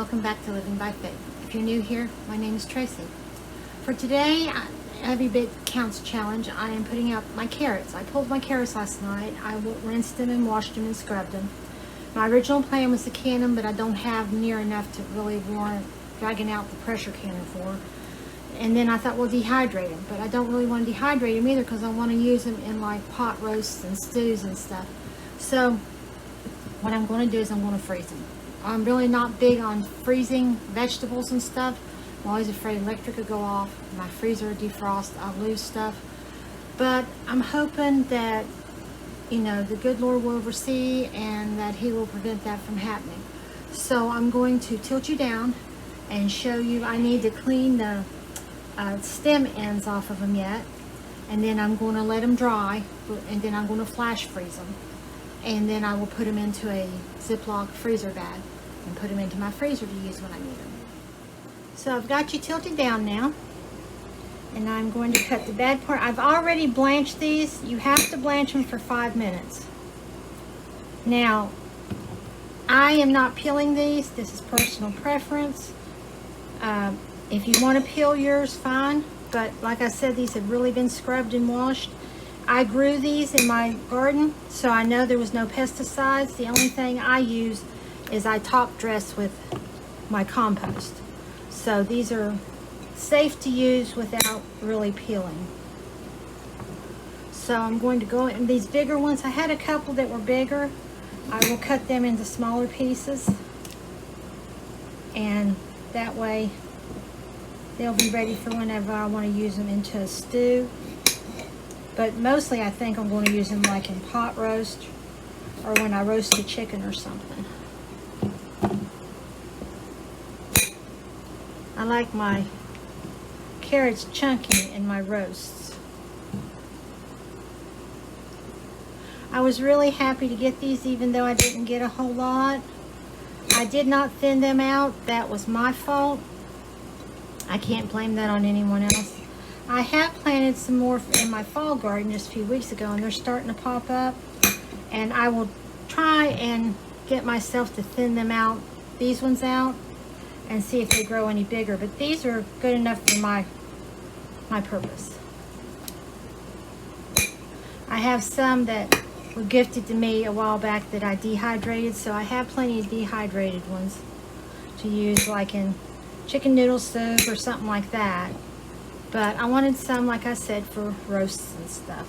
welcome back to Living by Faith. If you're new here, my name is Tracy. For today, Every Bit Counts Challenge, I am putting out my carrots. I pulled my carrots last night. I rinsed them and washed them and scrubbed them. My original plan was to can them, but I don't have near enough to really warrant dragging out the pressure canner for. And then I thought, well, dehydrate them. But I don't really want to dehydrate them either because I want to use them in like pot roasts and stews and stuff. So what I'm going to do is I'm going to freeze them. I'm really not big on freezing vegetables and stuff. I'm always afraid electric will go off, my freezer will defrost, I'll lose stuff. But I'm hoping that, the good Lord will oversee and that He will prevent that from happening. So I'm going to tilt you down and show you. I need to clean the stem ends off of them yet. And then I'm going to let them dry, and then I'm going to flash freeze them. And then I will put them into a Ziploc freezer bag and put them into my freezer to use when I need them. So I've got you tilted down now, and I'm going to cut the bad part. I've already blanched these. You have to blanch them for 5 minutes. Now, I am not peeling these. This is personal preference. If you want to peel yours, fine. But like I said, these have really been scrubbed and washed. I grew these in my garden, so I know there was no pesticides. The only thing I use is I top dress with my compost. So these are safe to use without really peeling. So I'm going to go in these bigger ones. I had a couple that were bigger. I will cut them into smaller pieces, and that way they'll be ready for whenever I want to use them into a stew. But mostly I think I'm going to use them like in pot roast or when I roast a chicken or something. I like my carrots chunky in my roasts. I was really happy to get these even though I didn't get a whole lot. I did not thin them out. That was my fault. I can't blame that on anyone else. I have planted some more in my fall garden just a few weeks ago, and they're starting to pop up. And I will try and get myself to thin them out, these ones out, and see if they grow any bigger. But these are good enough for my purpose. I have some that were gifted to me a while back that I dehydrated, so I have plenty of dehydrated ones to use like in chicken noodle soup or something like that. But I wanted some, like I said, for roasts and stuff.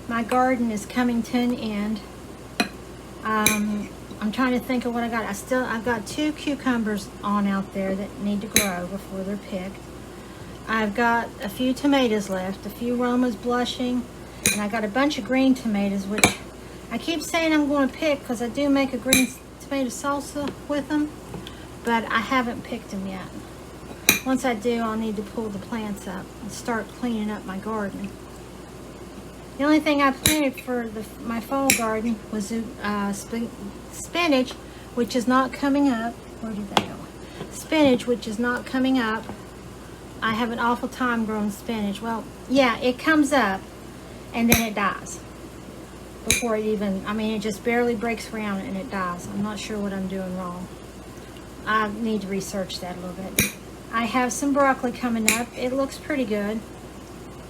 My garden is coming to an end. I'm trying to think of what I got. I've got 2 cucumbers on out there that need to grow before they're picked. I've got a few tomatoes left, a few Roma's blushing. And I got a bunch of green tomatoes, which I keep saying I'm going to pick because I do make a green tomato salsa with them, but I haven't picked them yet. Once I do, I'll need to pull the plants up and start cleaning up my garden. The only thing I planted for my fall garden was spinach, which is not coming up. Where did that go? Spinach, which is not coming up. I have an awful time growing spinach. Well, yeah, it comes up, and then it dies before it even, it just barely breaks ground and it dies. I'm not sure what I'm doing wrong. I need to research that a little bit. I have some broccoli coming up. It looks pretty good.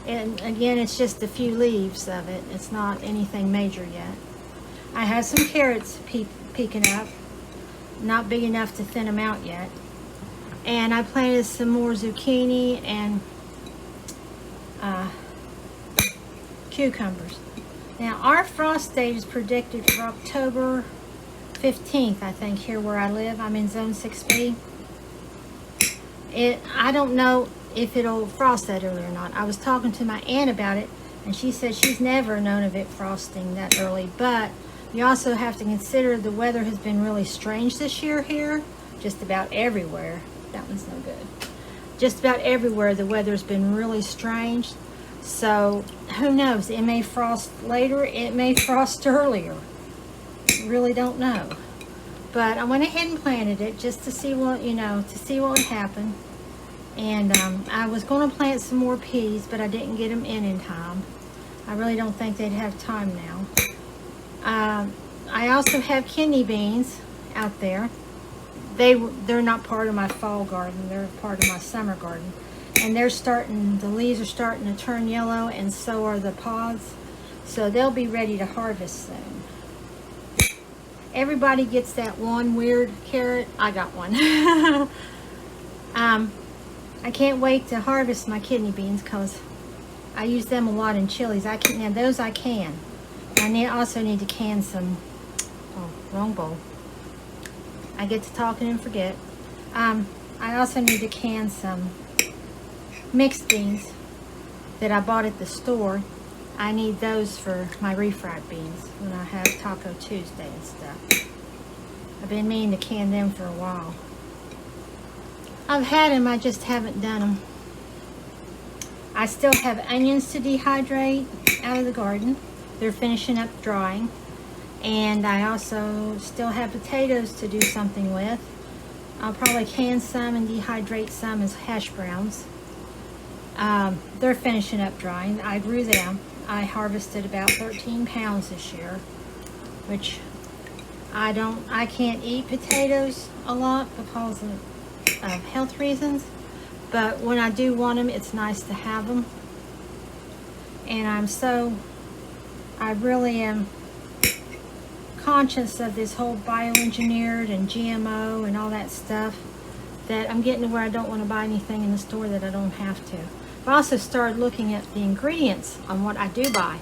And again, it's just a few leaves of it. It's not anything major yet. I have some carrots peeking up. Not big enough to thin them out yet. And I planted some more zucchini and cucumbers. Now our frost date is predicted for October 15th, I think, here where I live. I'm in zone 6B. I don't know if it'll frost that early or not. I was talking to my aunt about it, and she said she's never known of it frosting that early. But you also have to consider the weather has been really strange this year here, just about everywhere. That one's no good. Just about everywhere the weather's been really strange. So who knows? It may frost later. It may frost earlier. Really don't know. But I went ahead and planted it just to see what, to see what would happen. And I was going to plant some more peas, but I didn't get them in time. I really don't think they'd have time now. I also have kidney beans out there. They're not part of my fall garden. They're part of my summer garden. And the leaves are starting to turn yellow, and so are the pods. So they'll be ready to harvest soon. Everybody gets that one weird carrot. I got one. I can't wait to harvest my kidney beans because I use them a lot in chilies. Now those I can. I also need to can some, oh, wrong bowl. I get to talking and forget. I also need to can some mixed beans that I bought at the store. I need those for my refried beans when I have Taco Tuesday and stuff. I've been meaning to can them for a while. I've had them, I just haven't done them. I still have onions to dehydrate out of the garden. They're finishing up drying. And I also still have potatoes to do something with. I'll probably can some and dehydrate some as hash browns. They're finishing up drying. I grew them. I harvested about 13 pounds this year, which I can't eat potatoes a lot because of health reasons, but when I do want them, it's nice to have them. And I really am conscious of this whole bioengineered and GMO and all that stuff, that I'm getting to where I don't want to buy anything in the store that I don't have to. I've also started looking at the ingredients on what I do buy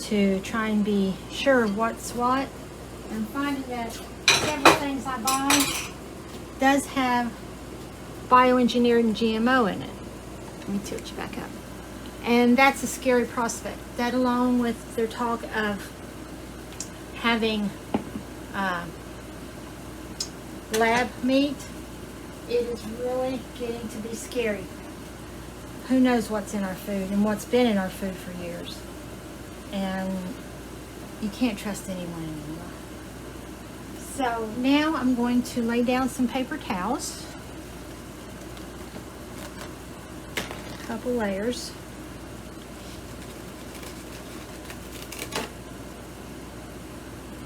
to try and be sure of what's what, and finding that several things I buy does have bioengineered and GMO in it. Let me tilt you back up. And that's a scary prospect. That, along with their talk of having lab meat, it is really getting to be scary. Who knows what's in our food and what's been in our food for years. And you can't trust anyone anymore. So now I'm going to lay down some paper towels. A couple layers.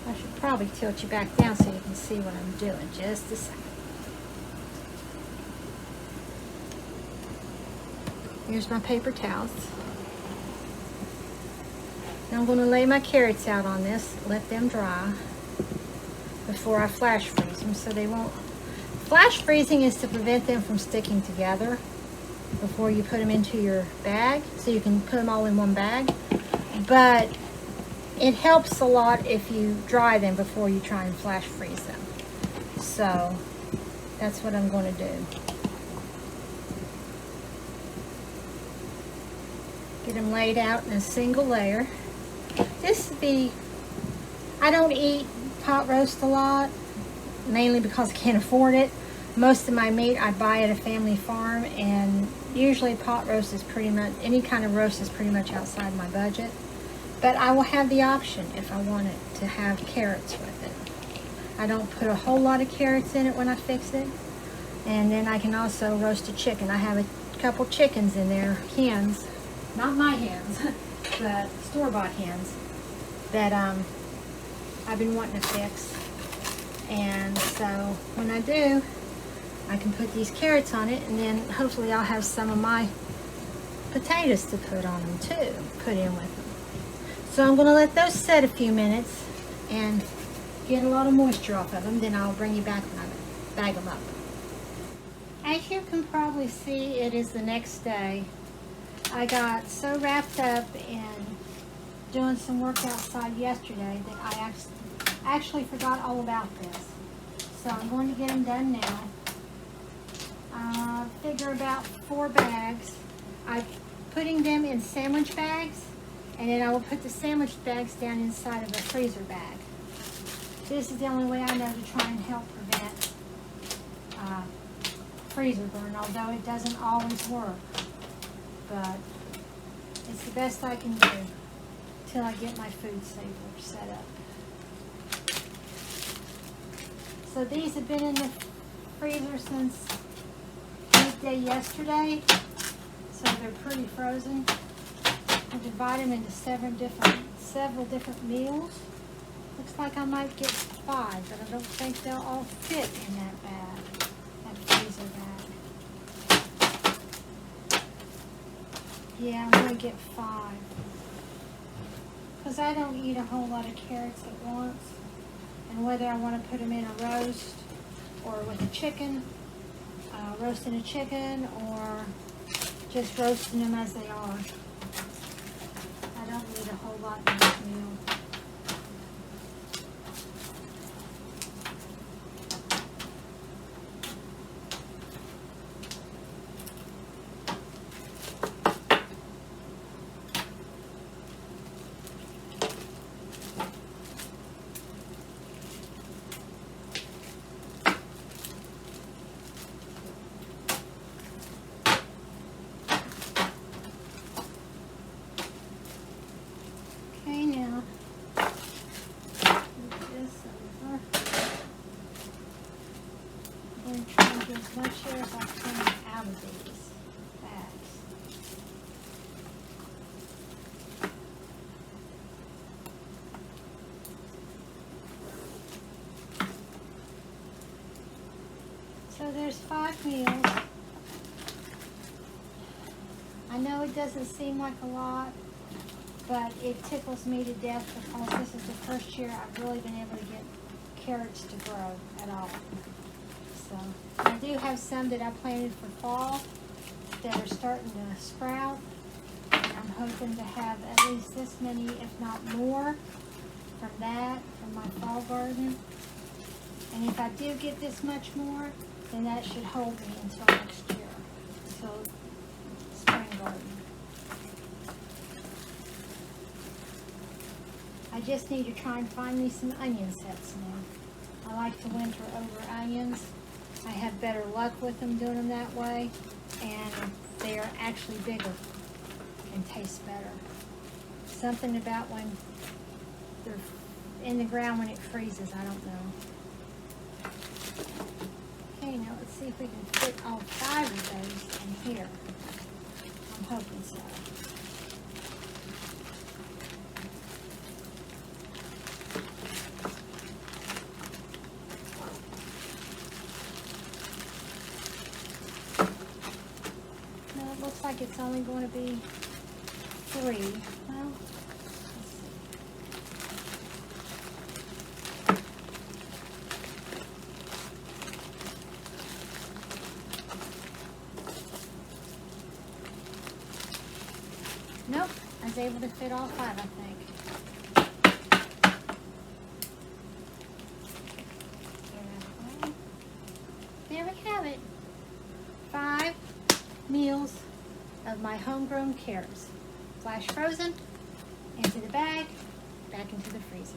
I should probably tilt you back down so you can see what I'm doing. Just a second. Here's my paper towels. Now I'm going to lay my carrots out on this, let them dry before I flash freeze them so they won't. Flash freezing is to prevent them from sticking together before you put them into your bag, so you can put them all in one bag. But it helps a lot if you dry them before you try and flash freeze them. So that's what I'm going to do. Get them laid out in a single layer. I don't eat pot roast a lot, mainly because I can't afford it. Most of my meat I buy at a family farm, and usually pot roast is pretty much, any kind of roast is pretty much outside my budget. But I will have the option if I want it to have carrots with it. I don't put a whole lot of carrots in it when I fix it. And then I can also roast a chicken. I have a couple chickens in there, hens, not my hens, but store-bought hens that I've been wanting to fix. And so when I do, I can put these carrots on it, and then hopefully I'll have some of my potatoes to put on them too, put in with them. So I'm going to let those set a few minutes and get a lot of moisture off of them. Then I'll bring you back when I bag them up. As you can probably see, it is the next day. I got so wrapped up in doing some work outside yesterday that I actually forgot all about this. So I'm going to get them done now. Figure about 4 bags. I'm putting them in sandwich bags, and then I will put the sandwich bags down inside of a freezer bag. This is the only way I know to try and help prevent freezer burn, although it doesn't always work. But it's the best I can do till I get my food saver set up. So these have been in the freezer since day yesterday, so they're pretty frozen. I divide them into several different meals. Looks like I might get 5, but I don't think they'll all fit in that bag, that freezer bag. Yeah, I'm gonna get 5. Because I don't eat a whole lot of carrots at once. And whether I want to put them in a roast or with a chicken, roasting a chicken, or just roasting them as they are. I don't need a whole lot in this meal. Okay, now, move this over. I'm going to try and get as much air as I can out of these bags. So there's 5 meals. I know it doesn't seem like a lot, but it tickles me to death because this is the first year I've really been able to get carrots to grow at all. So I do have some that I planted for fall that are starting to sprout. I'm hoping to have at least this many, if not more, from my fall garden. And if I do get this much more, then that should hold me until next year. So spring garden. I just need to try and find me some onion sets now. I like to winter over onions. I have better luck with them doing them that way, and they are actually bigger and taste better. Something about when they're in the ground when it freezes, I don't know. Okay, now let's see if we can fit all 5 of those in here. I'm hoping so. Looks like it's only going to be 3. Well, let's see. Nope, I was able to fit all 5, I think. There we have it. 5 meals of my homegrown carrots. Flash frozen, into the bag, back into the freezer.